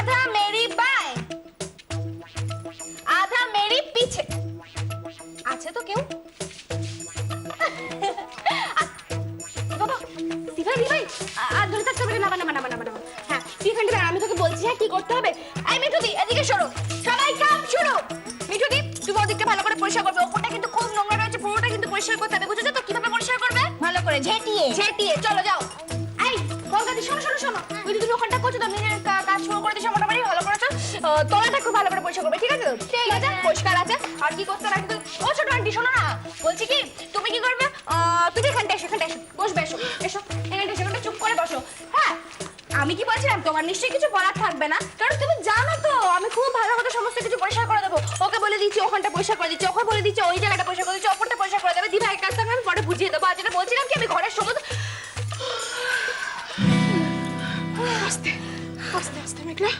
आधा मेरी बाएं, आधा मेरी पीछे। আছে তো কেউ? বাবা দিভাই দিভাই আর ধরে থাকতে হবে না। না হ্যাঁ তুই এখানে দাঁড়া, আমি তোকে বলছি হ্যাঁ কি করতে হবে। এই মিঠুদি এদিকে সরো, সবাই কাম শুরু। মিঠুদি তুমি ওদিকটা ভালো করে পরিষ্কার করবে, ওপরটা কিন্তু খুব নোংরা রয়েছে, পুরোটা কিন্তু পরিষ্কার করতে হবে, বুঝেছো তো? কিভাবে পরিষ্কার করবে? ভালো করে ঝেঁটিয়ে ঝেঁটিয়ে। চলো যাও। এই গঙ্গাদি শোনো ওই যে তুমি ওখানটা করছো তো, আমি কাজ শুরু করে দিয়েছো মোটামুটি ভালো করেছো। তলাটা খুব ভালো করে পরিষ্কার করবে, ঠিক আছে তো? ঠিক আছে পরিষ্কার আছে। আর কি করতে রাখবে? ও ছোট আন্টি শোনো না, বলছি কি তুমি কি করবে, তুমি এখানটা এসো বসবে, এসো এখানটা চুপ করে বসো। হ্যাঁ আমি কি বলছিলাম, তোমার নিশ্চয়ই কিছু বলার থাকবে না, কারণ তুমি জানো তো আমি খুব ভালো মতো সমস্ত কিছু পরিষ্কার করে দেবো। ওকে বলে দিচ্ছি ওখানটা পরিষ্কার করে দিচ্ছি, ওকে বলে দিচ্ছি ওই জায়গাটা পরিষ্কার করে দিচ্ছি, অপরটা পরিষ্কার করে দেবে। দিভাই কাজটা আমি পরে বুঝিয়ে দেবো। আর যেটা বলছিলাম কি আমি ঘরের সমস্ত আস্তে আস্তে আস্তে মেঘলা,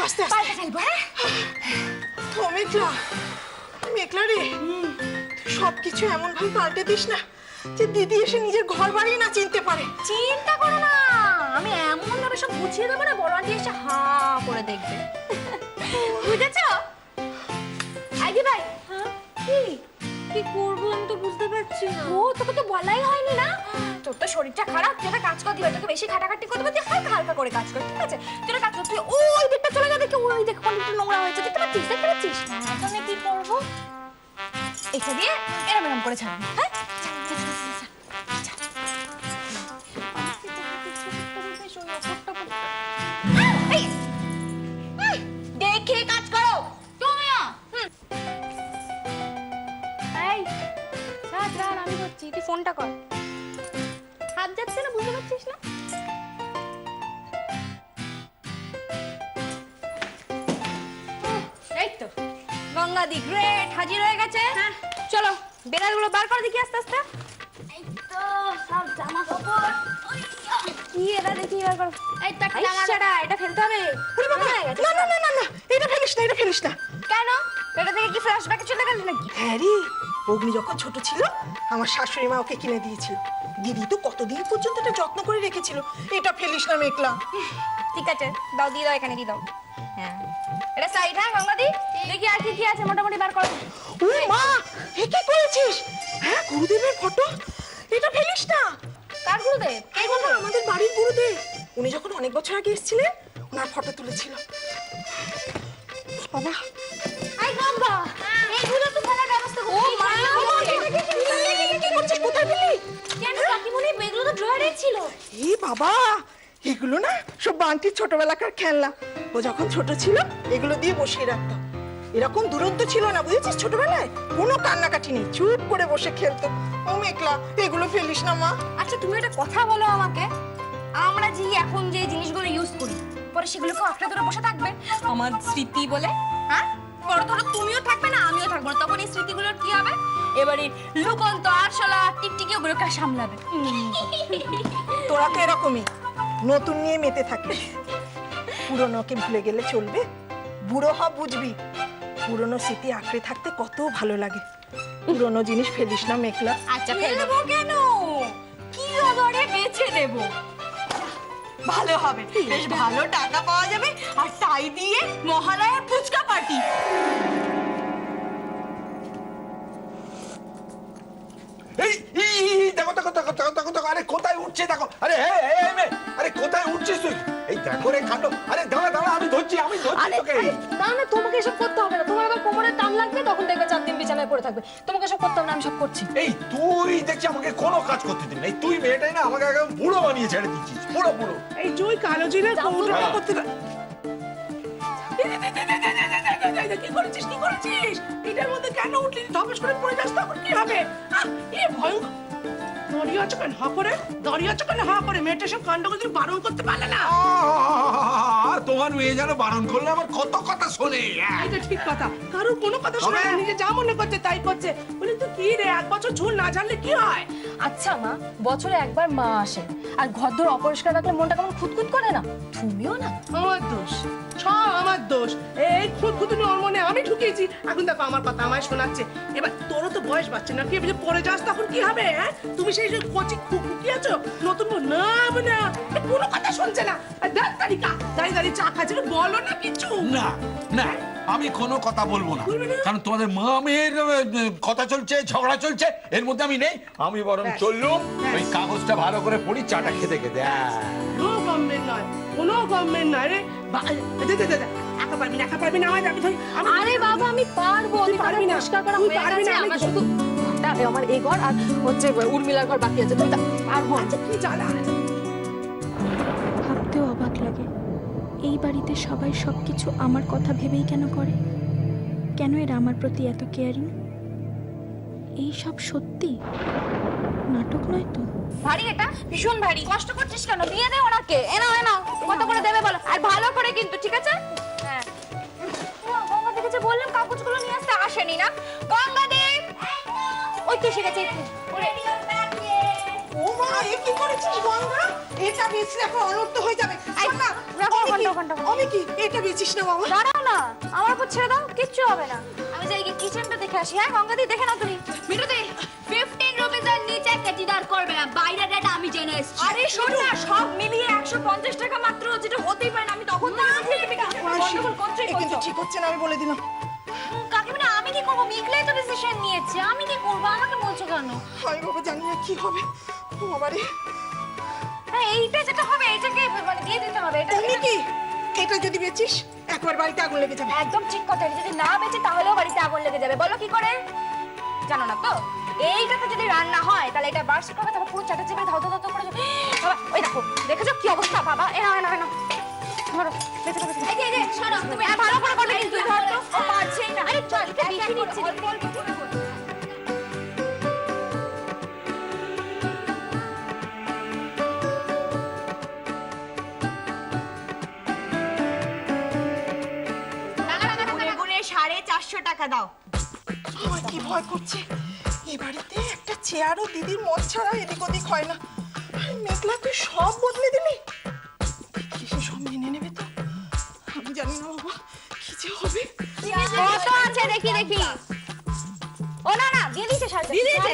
আস্তে আস্তে পাল্টে ফেলবো। হ্যাঁ তো মেঘলা, মেঘলা রে, তুই সবকিছু এমন ভাবে পাল্টে দিস না যে দিদি এসে নিজের ঘর বাড়ি না চিনতে পারে। চিন্তা করো না, আমি এমন ভাবে সব গুছিয়ে দেবো না বড় আন্টি এসে হা করে দেখবে। বুঝেছো? আইদি ভাই কি কি করবো আমি তো বুঝতে পারছি না। ও তোকে তো বলাই হয়নি না, তোর তো শরীরটা খারাপ, তুই একটা কাজ কর, দিবা তোকে বেশি খাটাখাটি করতে পারছিস, হালকা হালকা করে কাজ কর, ঠিক আছে? তুই একটা কাজ কর, তুই ওই দিকটা চলে যা, দেখে ওই দেখ কোনটা নোংরা হয়েছে, দেখতে পাচ্ছিস? আমি কি করবো? এটা দিয়ে এরম করে ছাড়বি। হ্যাঁ দেখে কাজ করো তুমিও। এই রাত আমি করছি, তুই ফোনটা কর। হাত যাচ্ছে না, বুঝতে পারছিস না? এই তো গঙ্গাদি গ্রেট হাজির হয়ে গেছে। চলো বেড়ালগুলো বার করে দেখি আস্তে আস্তে। এই তো সব জামা কাপড় কি এটা দেখি বার করো। এই তো একটা জামাটা এটা ফেলতে হবে। ওরে বাবা, না না না না না, এটা ফেলিস না। কেন? এটা থেকে কি ফ্ল্যাশব্যাকে চলে গেল নাকি? হ্যাঁ রে, অগ্নি যখন ছোট ছিল আমার শাশুড়ি মা ওকে কিনে দিয়েছিল, দিদি তো কতদিন পর্যন্ত এটা যত্ন করে রেখেছিল। এটা ফেলিস না মেঘলা। ঠিক আছে দাও, দিয়ে দাও, এখানে দিয়ে দাও। হ্যাঁ এটা সাইড। হ্যাঁ গঙ্গাদি দেখি আর কি আছে মোটামুটি বার করো। ও মা, এ কি করেছিস? হ্যাঁ গুরুদেবের ফটো, এটা ফেলিস না। কার গুরুদেব? এই বাবা, আমাদের বাড়ির গুরুদেব। উনি যখন অনেক বছর আগে এসেছিলেন ওনার ফটো তুলেছিল। বাবা আই গঙ্গা এইগুলো তো ফেলার ব্যবস্থা করো। ও মা কি করছিস? কোথায় পেলি? কেন কাকিমুনি এগুলো তো ড্রয়ারে ছিল। এ বাবা, এগুলো না সব বান্টির ছোটবেলাকার খেলনা। ও যখন ছোট ছিল এগুলো দিয়ে বসিয়ে রাখতাম। এরকম দুরন্ত ছিল না, বুঝেছিস? ছোটবেলায় কোনো কান্নাকাটি নেই, চুপ করে বসে খেলতো। ও মেঘলা, এগুলো ফেলিস না মা। আচ্ছা তুমি একটা কথা বলো আমাকে, আমরা যে এখন যে জিনিসগুলো ইউজ করি পরে সেগুলোকে আঁকড়ে ধরে বসে থাকবে আমার স্মৃতি বলে? হ্যাঁ বড় ধরো তুমিও থাকবে না আমিও থাকবো না, তখন এই স্মৃতিগুলোর কি হবে? এবারে লুকন্ত আরশোলা টিকটিকি ওগুলোকে সামলাবে। তোরা তো এরকমই নতুন নিয়ে মেতে থাকিস। পুরনোকে ভুলে গেলে চলবে? বুড়ো হ বুঝবি, পুরনো স্মৃতি আঁকড়ে থাকতে কত ভালো লাগে। পুরনো জিনিস ফেলিস না মেঘলা। আচ্ছা ফেলবো কেন, কি আবারে বেছে দেবো? ভালো হবে, বেশ ভালো টাকা পাওয়া যাবে, আর তাই দিয়ে মহালয়ার ফুচকা পার্টি। আরে কোথায় উঠছে দেখো? আরে আরে কোথায় উঠছিস তুই? এই দেখো রে কাণ্ড। আরে দাঁড়া আমি ধরছি তোকে। না না, তোমাকে এসব করতে হবে না। তোমার আবার কোমরে টান লাগবে, তখন দেখবে 4 দিন বিছানায় পড়ে থাকবে। তোমাকে এসব করতে হবে না, আমি সব করছি। এই তুই দেখছি আমাকে কোনো কাজ করতে দিবি না। এই তুই মেয়েটাই না আমাকে একদম বুড়ো বানিয়ে ছেড়ে দিচ্ছিস, বুড়ো। এই জয় কালো জিরের কৌটোটা করতে কি করেছিস? এটার মধ্যে কেন উঠলি? ধপস করে পড়ে যাস, তখন কি হবে? এ ভয়ঙ্কর। দাঁড়িয়ে আছো কেন হা করে? মেয়েটা সব কাণ্ডগুলো তুমি বারণ করতে পারলে না? তোমার মেয়ে যেন বারণ করলে আমার কত কথা শোনে। এটা ঠিক কথা, কারোর কোনো কথা শোনে না, নিজে যা মনে করছে তাই করছে। বলি তুই কি রে, 1 বছর ঝুল না ঝাড়লে কি হয়? আচ্ছা মা, বছরে একবার মা আসেন, আর ঘরদোর অপরিষ্কার রাখলে মনটা কেমন খুঁতখুত করে না? তুমিও না। আমার দোষ, সব আমার দোষ। এই খুঁতখুতুনি ওর মনে আমি ঢুকিয়ে শিখিয়েছি, এখন দেখো আমার কথা আমায় শোনাচ্ছে। এবার তোরও তো বয়স বাড়ছে না, কি পড়ে যাস তখন কি হবে? হ্যাঁ, তুমি সেই যে কচি খুকি আছো নতুন বউ, না না কোনো কথা শুনছে না। দেখ তারিকা দাঁড়িয়ে দাঁড়িয়ে চা খাচ্ছে, বলো না কিছু। না না, আমি কোনো কথা বলবো না, কারণ তোমাদের মা মেয়ের কথা চলছে, ঝগড়া চলছে, এর মধ্যে আমি নেই। আমি বরং চললুম ওই কাগজটা ভালো করে পড়ি, চাটা খেতে খেতে। কোনো গভর্নমেন্ট নয়, কোনো গভর্নমেন্ট নয় রে। একা পারবি না, একা পারবি না, আমি ধরি। আরে বাবা আমি পারবো, আমি পারবি না, পরিষ্কার করা তুই হয়ে পারবি গেছে, না, আমি আমার শুধু আমার এই ঘর আর হচ্ছে উর্মিলার ঘর বাকি আছে, তুমি পারবো। আচ্ছা কি জ্বালা। ভাবতেও অবাক লাগে, এই বাড়িতে সবাই সবকিছু আমার কথা ভেবেই কেন করে? কেন এরা আমার প্রতি এত কেয়ারিং? এই সব সত্যি, নাটক নয় তো? ভারী এটা, ভীষণ ভারী। কষ্ট করছিস কেন? দিয়ে দে ওনাকে। এনাও এনাও, কত করে দেবে বলো, আর ভালো করে কিন্তু, ঠিক আছে? হ্যাঁ। গঙ্গা দেখেছে, বললাম কাগজগুলো নিয়ে আসতে, আসেনি না। গঙ্গাদি, ওই তো এসে গেছে। ও মা, এ কি করেছিস গঙ্গা? এটা বেচলে এখন অনর্থ হয়ে যাবে। এই, শোন না, রাখো, আমি কি- ঘন্টা। আমি কি এটা বেচিস না বাবা? দাঁড়াও না, আমার উপর ছেড়ে দাও, কিচ্ছু হবে না। আমি যাই গিয়ে কিচেনটা দেখে আসি। হ্যাঁ গঙ্গাদি, দেখে নাও তুমি। মিঠুদি, 15 রুপিসের নিচে কেটিদার করবে না, বাইরে রেট আমি জেনে এসেছি। আরে শোন না, সব মিলিয়ে 150 টাকা মাত্র, যেটা হতেই পারে না। আমি তখন গন্ডগোল করছেই এ কিন্তু ঠিক হচ্ছে না, আমি বলে দিলাম। কাকিমা, আমি কি করবো? মিকলাই তো ডিসিশন নিয়েছে, আমি কি করবো? আমাকে বলছো কেন? আমি বাবা জানি না কি হবে। ও বাবা রে, হ্যাঁ এইটা যেটা হবে, এটাকে মানে দিয়ে দিতে হবে। এটা তুমি কি এটা যদি বেচিস একবার বাড়িতে আগুন লেগে যাবে। একদম ঠিক কথা। এটা যদি না বেচে তাহলেও বাড়িতে আগুন লেগে যাবে। বলো কি করে? জানো না তো? এইটাতে যদি রান্না হয় তাহলে এটা বার্স্ট করবে, তারপর পুরো চাটা চেপে ধাও ধাও করে যাবে। বাবা ওই দেখো, দেখেছো কি অবস্থা? বাবা এনা এনা এনা ধরো, বেঁচে থাকো। এই যে শোনো, তুমি ভালো করে করবে কিন্তু, ধর তো, ও পারছেই না। আরে চল, এটা বেশি নিচ্ছি, অল্প অল্প করে করো। গুনে 450 টাকা দাও। আমার কি ভয় করছে, এই বাড়িতে একটা চেয়ারও দিদির মত ছাড়া এদিক ওদিক হয় না। মেঘলা, তুই সব বদলে দিলি। কিসে সব মেনে নেবে তো? আমি জানি না বাবা, কি যে হবে। কত আছে দেখি দেখি। ও না না, দিয়ে দিয়েছে, দিয়ে দিয়েছে।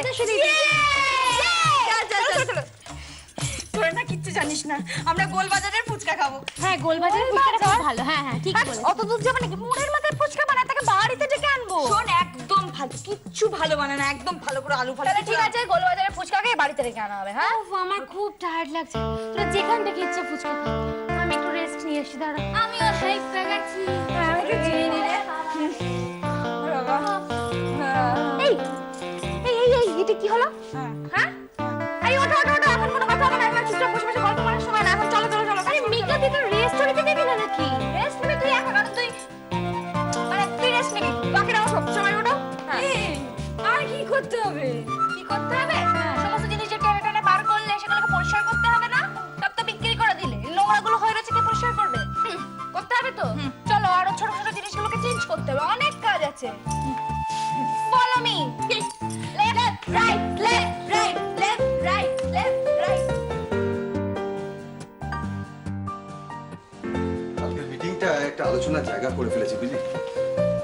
তোরা না কিচ্ছু জানিস না, আমরা গোলবাজারের ফুচকা খাবো। হ্যাঁ গোলবাজারের ফুচকাটা খুব ভালো, হ্যাঁ হ্যাঁ ঠিক বলেছো। অত দূর যাবে নাকি? মুড়ের মাথায় ফুচকা বানায় তাকে বাড়িতে ডেকে আনবো। শোন, একদম ভালো, কিচ্ছু ভালো বানায় না, একদম ভালো করে আলু ভালো। ঠিক আছে, গোলবাজারের ফুচকাকে বাড়িতে ডেকে আনা হবে। হ্যাঁ উফ, আমার খুব টায়ার্ড লাগছে, তোরা যেখান থেকে ইচ্ছা ফুচকা খা। আমি একটু রেস্ট নিয়ে আসি, দাঁড়া। আমিও হেল্প পেয়েছি। আমি একটু চিনি নি রে। এই এই এই এই এটা কি হলো? হ্যাঁ এই ওঠো ওঠো ওঠো, এখন কোনো কথা হবে না। এখন চুপচাপ বসে বসে গল্প করার সময় না, এখন চলো চলো চলো। আরে মিকা, তুই তো রেস্ট নিতে দিবি না নাকি? রেস্ট নিবি তুই এখন, আর তুই মানে তুই রেস্ট নিবি, বাকিরাও সব সময় ওঠো। আর কি করতে হবে? কি করতে হবে? সমস্ত জিনিস যে টেনে টেনে বার করলে সেগুলোকে পরিষ্কার করতে হবে না? সব তো বিক্রি করে দিলে, নোংরাগুলো হয়ে রয়েছে, কে পরিষ্কার করবে? করতে হবে তো। চলো, আরো ছোট ছোট জিনিসগুলোকে চেঞ্জ করতে হবে, অনেক কাজ আছে। Follow me. Left right left right left right left right. কালকের মিটিংটা একটা আলোচনার জায়গা করে ফেলেছি, বুঝলি?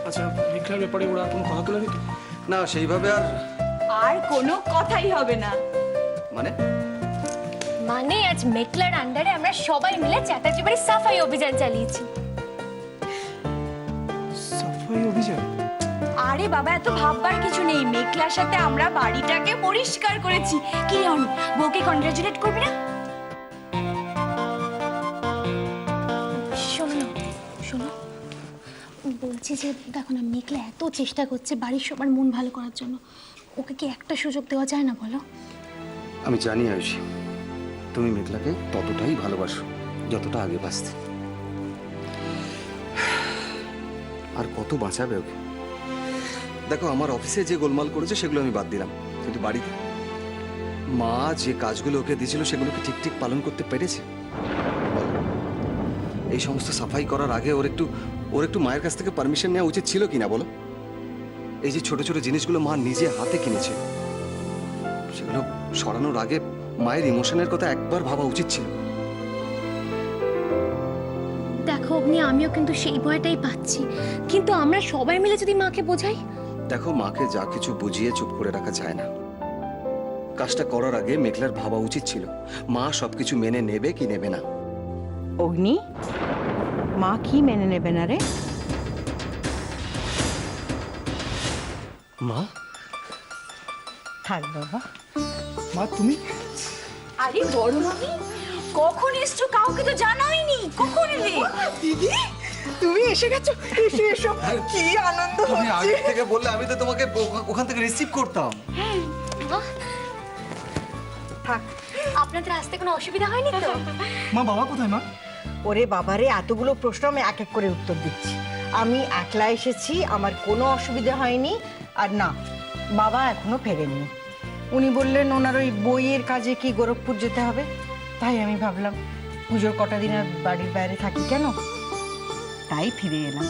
আচ্ছা, বিক্রয়ের ব্যাপারে ওরা কোনো কথা তোলেনি তো? না, সেইভাবে আর কোনো কথাই হবে না। মানে মানে আজ মেঘলার আন্ডারে আমরা সবাই মিলে চ্যাটার্জি বাড়ির সাফাই অভিযান চালিয়েছি। সাফাই অভিযান? আরে বাবা, এত ভাববার কিছু নেই। মেঘলার সাথে আমরা বাড়িটাকে পরিষ্কার করেছি। কি অন, বউকে কনগ্রাচুলেট করবি না? শোনো না, শোনো, বলছি যে দেখো না, মেঘলা এত চেষ্টা করছে বাড়ির সবার মন ভালো করার জন্য, ওকে কি একটা সুযোগ দেওয়া যায় না বলো? আমি জানি আয়ুষী, তুমি মেঘলাকে ততটাই ভালোবাসো যতটা আগে বাঁচতে। আর কত বাঁচাবে ওকে? দেখো, আমার অফিসে যে গোলমাল করেছে সেগুলো আমি বাদ দিলাম, কিন্তু বাড়িতে মা যে কাজগুলো ওকে দিয়েছিল সেগুলো কি ঠিক ঠিক পালন করতে পেরেছে? বলো। এই সমস্ত সাফাই করার আগে ওর একটু মায়ের কাছ থেকে পারমিশন নেওয়া উচিত ছিল কিনা বলো? এই যে ছোট ছোট জিনিসগুলো মা নিজে হাতে কিনেছে, সেগুলো সরানোর আগে মায়ের ইমোশনের কথা একবার ভাবা উচিত ছিল। দেখো দেখো অগ্নি, আমিও কিন্তু সেই ভয়টাই পাচ্ছি, কিন্তু আমরা সবাই মিলে যদি মাকে বোঝাই। দেখো, মাকে যা কিছু বুঝিয়ে চুপ করে রাখা যায় না। কাজটা করার আগে মেঘলার ভাবা উচিত ছিল মা সবকিছু মেনে নেবে কি নেবে না। অগ্নি, মা কি মেনে নেবে না রে? মা, থাক বাবা। মা তুমি আরে বড় মামি, কখন এসছো? কাউকে তো জানাইনি। কখন এলে? দিদি, তুমি এসে গেছো। এসো এসো, কি আনন্দ তুমি হচ্ছে। আগে থেকে বললে আমি তো তোমাকে ওখান থেকে রিসিভ করতাম। থাক। আপনাদের আসতে কোনো অসুবিধা হয়নি তো? মা, বাবা কোথায় মা? ওরে বাবারে, এতগুলো প্রশ্ন আমি এক এক করে উত্তর দিচ্ছি। আমি একলা এসেছি, আমার কোনো অসুবিধা হয়নি। আর না, বাবা এখনো ফেরেননি। উনি বললেন ওনার ওই বইয়ের কাজে কি গোরখপুর যেতে হবে, তাই আমি ভাবলাম পুজোর কটা দিন আর বাড়ির বাইরে থাকি কেন, তাই ফিরে এলাম।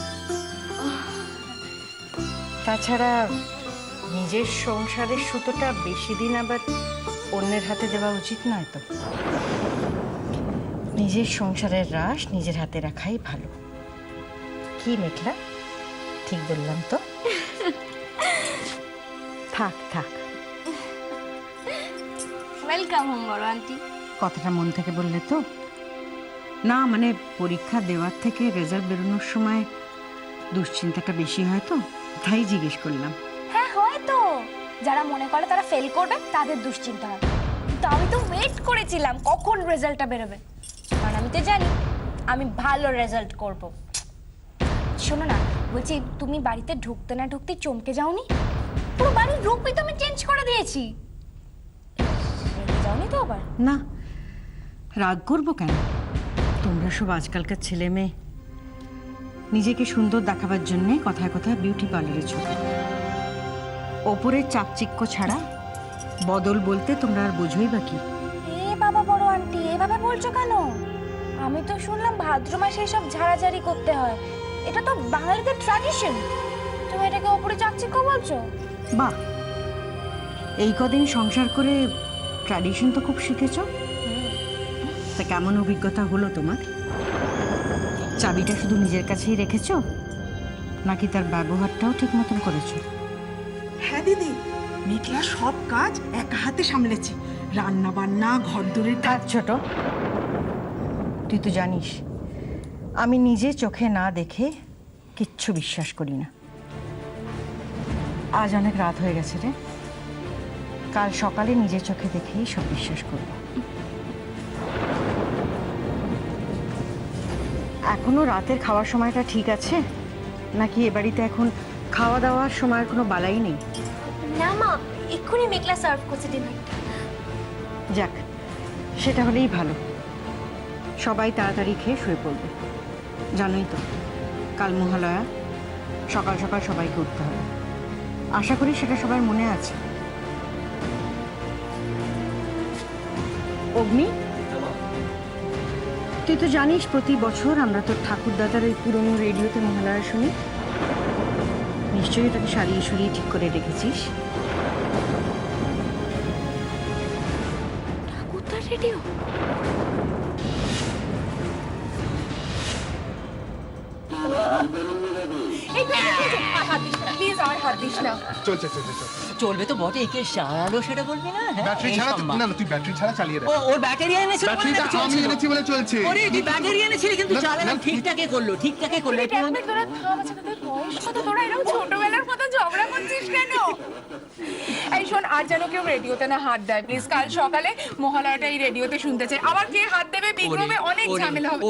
তাছাড়া নিজের সংসারের সুতোটা বেশি দিন আবার অন্যের হাতে দেওয়া উচিত নয় তো। নিজের সংসারের রাশ নিজের হাতে রাখাই ভালো। কি মেঘলা, ঠিক বললাম তো? থাক থাক, ওয়েলকাম হোম বড় আন্টি। কথাটা মন থেকে বললে তো? না মানে পরীক্ষা দেওয়ার থেকে রেজাল্ট বেরোনোর সময় দুশ্চিন্তাটা বেশি হয় তো, তাই জিজ্ঞেস করলাম। হ্যাঁ হয়তো, যারা মনে করে তারা ফেল করবে তাদের দুশ্চিন্তা হয়, কিন্তু আমি তো ওয়েট করেছিলাম কখন রেজাল্টটা বেরোবে, কারণ আমি তো জানি আমি ভালো রেজাল্ট করব। শোনো না, বলছি তুমি বাড়িতে ঢুকতে না ঢুকতে চমকে যাওনি? পুরো বাড়ির রূপই তো আমি চেঞ্জ করে দিয়েছি। রেগে যাওনি তো আবার? না, রাগ করবো কেন? তোমরা সব আজকালকার ছেলে মেয়ে নিজেকে সুন্দর দেখাবার জন্যে কথায় কথায় বিউটি পার্লারে ছোটো। ওপরের চাকচিক্য ছাড়া বদল বলতে তোমরা আর বোঝোই বা কি? এ বাবা বড় আন্টি, এভাবে বলছো কেন? আমি তো শুনলাম ভাদ্র মাসে এসব ঝাড়াঝাড়ি করতে হয়, এটা তো বাঙালিদের ট্র্যাডিশন। তুমি এটাকে ওপরে চাকচিক্য বলছো? বাহ, এই কদিন সংসার করে ট্র্যাডিশন তো খুব শিখেছো। তা কেমন অভিজ্ঞতা হলো তোমার? চাবিটা শুধু নিজের কাছেই রেখেছো, নাকি তার ব্যবহারটাও ঠিক মতন করেছো? হ্যাঁ দিদি, মেঘলা সব কাজ একা হাতে সামলেছে, রান্না বান্না, ঘর দূরের কাজ। ছোট, তুই তো জানিস আমি নিজে চোখে না দেখে কিচ্ছু বিশ্বাস করি না। আজ অনেক রাত হয়ে গেছে রে, কাল সকালে নিজের চোখে দেখেই সব বিশ্বাস করব। এখনো রাতের খাওয়ার সময়টা ঠিক আছে, নাকি এ বাড়িতে এখন খাওয়া দাওয়ার সময়ের কোনো বালাই নেই? না মা, এক্ষুনি মেঘলা সার্ভ করছে ডিনারটা। যাক, সেটা হলেই ভালো। সবাই তাড়াতাড়ি খেয়ে শুয়ে পড়বে। জানোই তো কাল মহালয়া, সকাল সকাল সবাইকে উঠতে হবে। আশা করি সেটা সবার মনে আছে। অগ্নি, তুই তো জানিস প্রতি বছর আমরা তোর ঠাকুরদাদার ওই পুরনো রেডিওতে মহালয়া শুনি। নিশ্চয়ই তাকে সারিয়ে সরিয়ে ঠিক করে রেখেছিস। ঠাকুরদার রেডিও? প্লিজ আমার হাত দিস না। চলছে। চলবে তো বটে, একে সারালো সেটা বলবি না? হ্যাঁ, ব্যাটারি এই ছাড়া সম্মান। না, তুই ব্যাটারি ছাড়া চালিয়ে রাখ। ওর ব্যাটারি এনেছিল বলে ব্যাটারিটা নাকি আমি চলছিল? এনেছি বলে চলছে। ওরে, তুই ব্যাটারি এনেছিলি কিন্তু না, চালানো না, ঠিকঠাকই করলো। তোরা বাচ্চা, তোদের বয়স কত? তোরা এরকম ছোটবেলার মতো ঝগড়া করছিস কেন? এই শোন, আর যেন কেউ রেডিওতে না হাত দেয় প্লিজ। কাল সকালে মহালয়াটা এই রেডিওতে শুনতে চাই। আবার কে হাত দেবে বিক্রমে অনেক ঝামেলা হবে।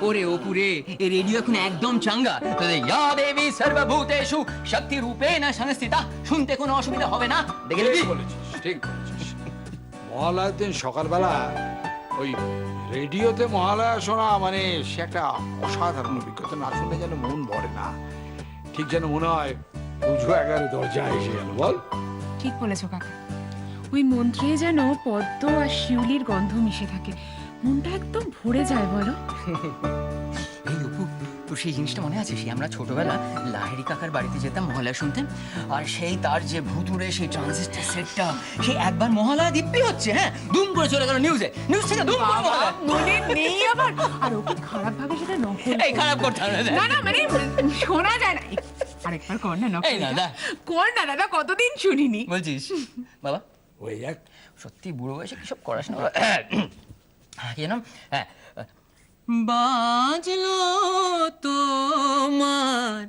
ওরে অপুরে, এই রেডিও এখন একদম চাঙ্গা। তোদের ইয়া দেবী সর্বভূতেষু শক্তি রূপেণ সংস্থিতা, শুনতে কোনো অসুবিধা হবে না। দেখে নিবি? ঠিক বলেছিস, ঠিক বলেছিস। মহালয়ার দিন সকালবেলা ওই রেডিওতে মহালয়া শোনা মানে সে একটা অসাধারণ অভিজ্ঞতা। না শুনলে যেন মন ভরে না, ঠিক যেন মনে হয় পুজো একেবারে দরজায় এসে গেল। বল? ঠিক বলেছো কাকা, ওই মন্ত্রে যেন পদ্ম আর শিউলির গন্ধ মিশে থাকে, মনটা একদম ভরে যায়। বলো এই অপু, তো সেই জিনিসটা মনে আছে, সেই আমরা ছোটবেলা লাহিড়ী কাকার বাড়িতে যেতাম মহালয়া শুনতে, আর সেই তার যে ভুতুড়ে সেই ট্রানজিস্টার সেটটা, সেই একবার মহালয়া দিব্যি হচ্ছে, হ্যাঁ, দুম করে চলে গেল নিউজ থেকে দুম করে মহালয়া। মনে নেই আবার, আর ওকে খারাপ ভাবে সেটা নকল। এই খারাপ করতে হবে না। না না, মানে শোনা যায় না। আরেকবার কর না, এই না, দা। কর না দাদা, কতদিন শুনিনি। বলছিস বাবা, ওই এক সত্যি বুড়ো বয়সে কি সব করাস না বাবা। কি নাম? হ্যাঁ, বাজলো তোমার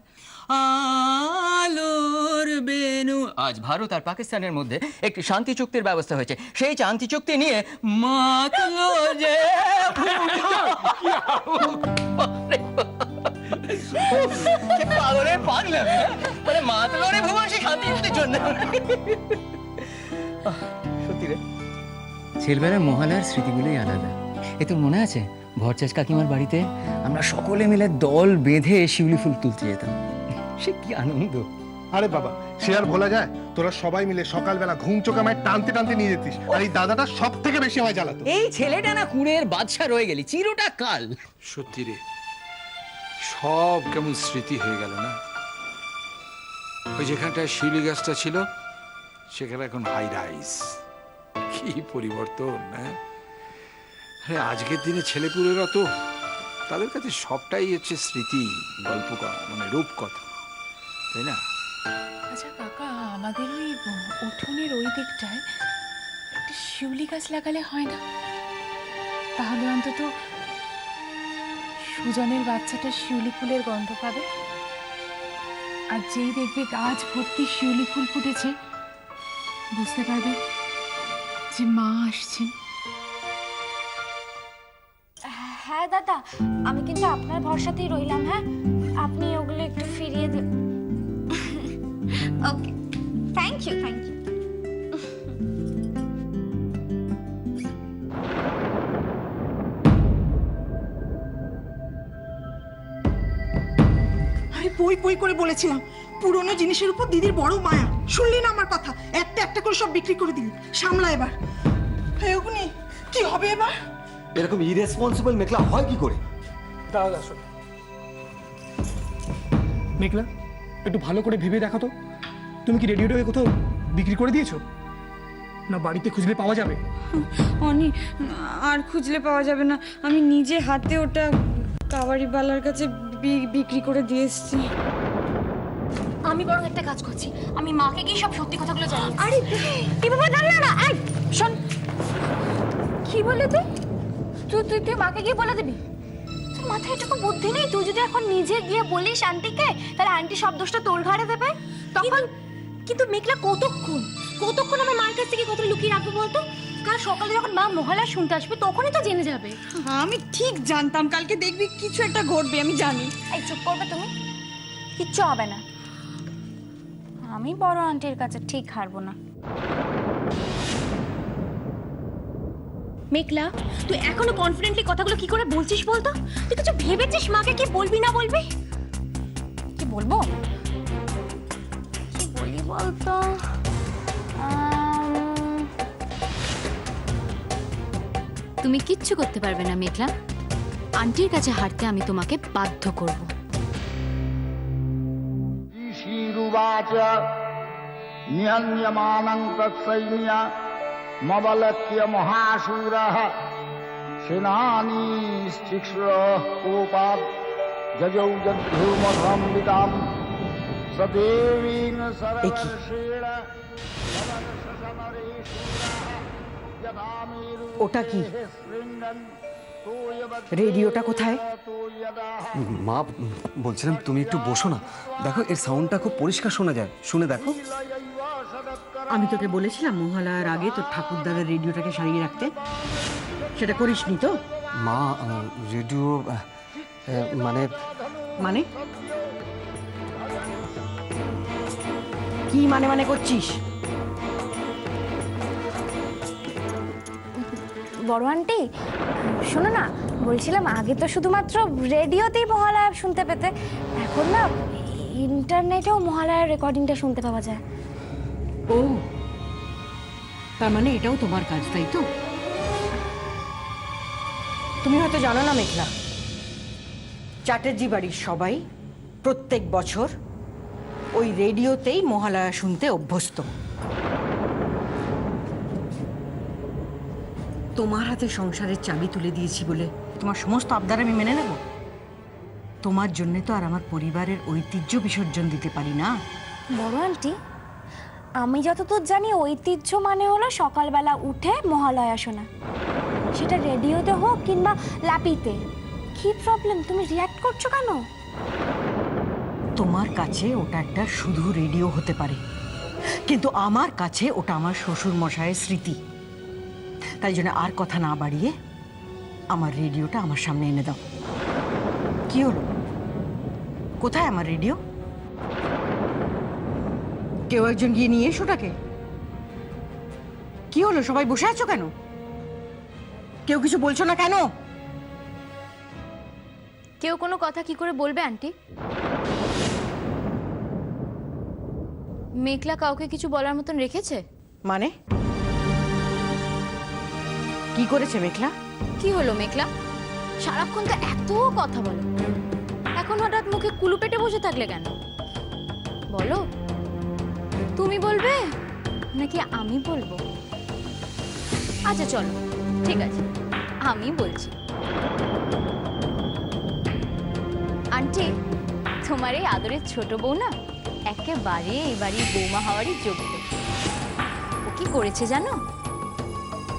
আলোর বেনু। আজ ভারত আর পাকিস্তানের মধ্যে একটি শান্তি চুক্তির ব্যবস্থা হয়েছে। সেই শান্তি চুক্তি নিয়ে মাতলো যে পাগলের পাগলাম, মানে মাতলো রে ভুবন সেই শান্তি চুক্তির জন্য। সত্যি রে, ছেলেবেলার মহালয়ার স্মৃতিগুলোই আলাদা। এ তোর মনে আছে ভরচাষ কাকিমার বাড়িতে আমরা সকলে মিলে দল বেঁধে শিউলি ফুল তুলতে যেতাম? সে কি আনন্দ! আরে বাবা, সে আর ভোলা যায়? তোরা সবাই মিলে সকালবেলা ঘুম চোখ আমায় টানতে টানতে নিয়ে যেতিস, আর এই দাদাটা সব থেকে বেশি আমায় জ্বালাতো। এই ছেলেটা না কুড়ের বাদশা রয়ে গেলি চিরটা কাল। সত্যি রে, সব কেমন স্মৃতি হয়ে গেল না? ওই যেখানটায় শিউলি গাছটা ছিল সেখানে এখন হাই রাইস। কি পরিবর্তন! হ্যাঁ, আজকের দিনে ছেলেপুলেরা তো তাদের কাছে সবটাই হচ্ছে স্মৃতি, গল্প, মানে রূপকথা, তাই না? আচ্ছা কাকা, আমাদের ওই উঠোনের ওই দিকটায় একটা শিউলি গাছ লাগালে হয় না? তাহলে অন্তত সুজনের বাচ্চাটা শিউলি ফুলের গন্ধ পাবে, আর যেই দেখবে গাছ ভর্তি শিউলি ফুল ফুটেছে বুঝতে পারবে যে মা আসছেন। হ্যাঁ দাদা, আমি কিন্তু আপনার ভরসাতেই রইলাম। হ্যাঁ, আপনি ওগুলো একটু ফিরিয়ে দিন। ওকে, থ্যাংক ইউ, থ্যাংক ইউ। আমি বই বই করে বলেছিলাম পুরনো জিনিসের উপর দিদির বড় মায়া। শুনলি না আমার কথা? একটা একটা করে সব বিক্রি করে দিলি। সামলা এবার। এগুনি কি হবে এবার? এরকম ইরেসপন্সিবল মেঘলা হয় কি করে? দাদা শোন, মেঘলা একটু ভালো করে ভেবে দেখো তো, তুমি কি রেডিওটাকে কোথাও বিক্রি করে দিয়েছো, না বাড়িতে খুঁজলে পাওয়া যাবে? অনি, আর খুঁজলে পাওয়া যাবে না। আমি নিজে হাতে ওটা কাবাড়িওয়ালার কাছে বিক্রি করে দিয়ে এসেছি। আমি বরং একটা কাজ করছি, আমি মাকে গিয়ে সব সত্যি কথাগুলো জানি। আরে এই বাবা, না না না, এই শোন। কি বলে তুই? তুই তুই মাকে গিয়ে বলে দিবি? তোর মাথায় এটুকু বুদ্ধি নেই? তুই যদি এখন নিজে গিয়ে বলিস আন্টিকে, তাহলে আন্টি সব দোষটা তোর ঘাড়ে দেবে। তখন কিন্তু মেঘলা কতক্ষণ আমার মার কাছ থেকে কথা লুকিয়ে রাখবো বলতো? কাল সকালে যখন মা মহালয়া শুনতে আসবে তখনই তো জেনে যাবে। আমি ঠিক জানতাম কালকে দেখবি কিছু একটা ঘটবে, আমি জানি। এই চুপ করবে তুমি? কিচ্ছু হবে না, আমি বড় আন্টির কাছে ঠিক হারবো না। মেঘলা, তুই এখনো কনফিডেন্টলি কথাগুলো কি করে বলছিস বলতো? তুই কিছু ভেবেছিস মাকে কি বলবি না বলবি? কি বলবো? কি বলি বলতো? তুমি কিচ্ছু করতে পারবে না মেঘলা। আন্টির কাছে হারতে আমি তোমাকে বাধ্য করব। ईशीरुवाच निहन्यमानं तत्सैन्य मबलक्य महाशूरः सेनानीश्चिक्ष्रः कोपात् जजौ जद्धूमधम्बितां सदेवीं सरवर्षेण ওটা কি? রেডিওটা কোথায়? মা, বলছিলাম তুমি একটু বসো না, দেখো এর সাউন্ডটা খুব পরিষ্কার শোনা যায়, শুনে দেখো। আমি তোকে বলেছিলাম মহালয়ার আগে তোর ঠাকুরদাদার রেডিওটাকে সারিয়ে রাখতে, সেটা করিসনি তো? মা, রেডিও মানে মানে কি মানে করছিস? বড় আন্টি, শোনো না, বলছিলাম আগে তো শুধুমাত্র রেডিওতেই মহালয়া শুনতে পেতে, এখন না ইন্টারনেটেও মহালয়ার রেকর্ডিংটা শুনতে পাওয়া যায়। ও, তার মানে এটাও তোমার কাজ, তাই তো? তুমি হয়তো জানো না মেঘলা, চ্যাটার্জি বাড়ির সবাই প্রত্যেক বছর ওই রেডিওতেই মহালয়া শুনতে অভ্যস্ত। তোমার হাতে সংসারের চাবি তুলে দিয়েছি বলে তোমার সমস্ত আবদার আমি মেনে নেব? তোমার জন্য তো আর আমার পরিবারের ঐতিহ্য বিসর্জন দিতে পারি না। বড় আন্টি, আমি যতদূর জানি ঐতিহ্য মানে হলো সকালবেলা উঠে মহালয়া শোনা, সেটা রেডিওতে হোক কিংবা লাপিতে। কি প্রবলেম, তুমি রিয়াক্ট করছো কেন? তোমার কাছে ওটা একটা শুধু রেডিও হতে পারে, কিন্তু আমার কাছে ওটা আমার শ্বশুর মশাইয়ের স্মৃতি। তাই জন্য আর কথা না বাড়িয়ে আমার রেডিওটা আমার সামনে এনে দাও। কি হলো, কোথায় আমার রেডিও? কেউ একজন গিয়ে নিয়ে এসো ওটাকে। কি হলো, সবাই বসে আছো কেন? কেউ কিছু বলছো না কেন? কেউ কোনো কথা কি করে বলবে আন্টি? মেঘলা কাউকে কিছু বলার মতন রেখেছে? মানে কি করেছে মেঘলা? কি হলো মেঘলা, সারাক্ষণ তো এত কথা বলো, এখন হঠাৎ মুখে কুলু পেটে বসে থাকলে কেন? বলো, তুমি বলবে নাকি আমি বলবো? আচ্ছা চলো, ঠিক আছে, আমি বলছি। আন্টি, তোমার এই আদরের ছোট বউ না একেবারে এই বাড়ির বৌমা হওয়ারই যোগ্য। ও কি করেছে জানো?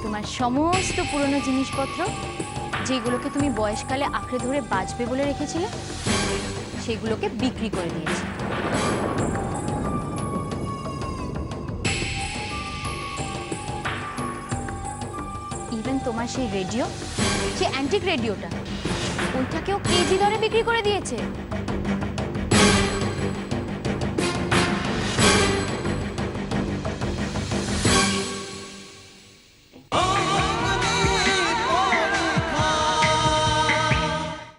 তোমার সমস্ত পুরনো জিনিসপত্র যেগুলোকে তুমি বয়সকালে আঁকড়ে ধরে বাঁচবে বলে রেখেছিলে, সেগুলোকে বিক্রি করে দিয়েছে। ইভেন তোমার সেই রেডিও, সেই অ্যান্টিক রেডিওটা, ওইটাকেও কেজি দরে বিক্রি করে দিয়েছে।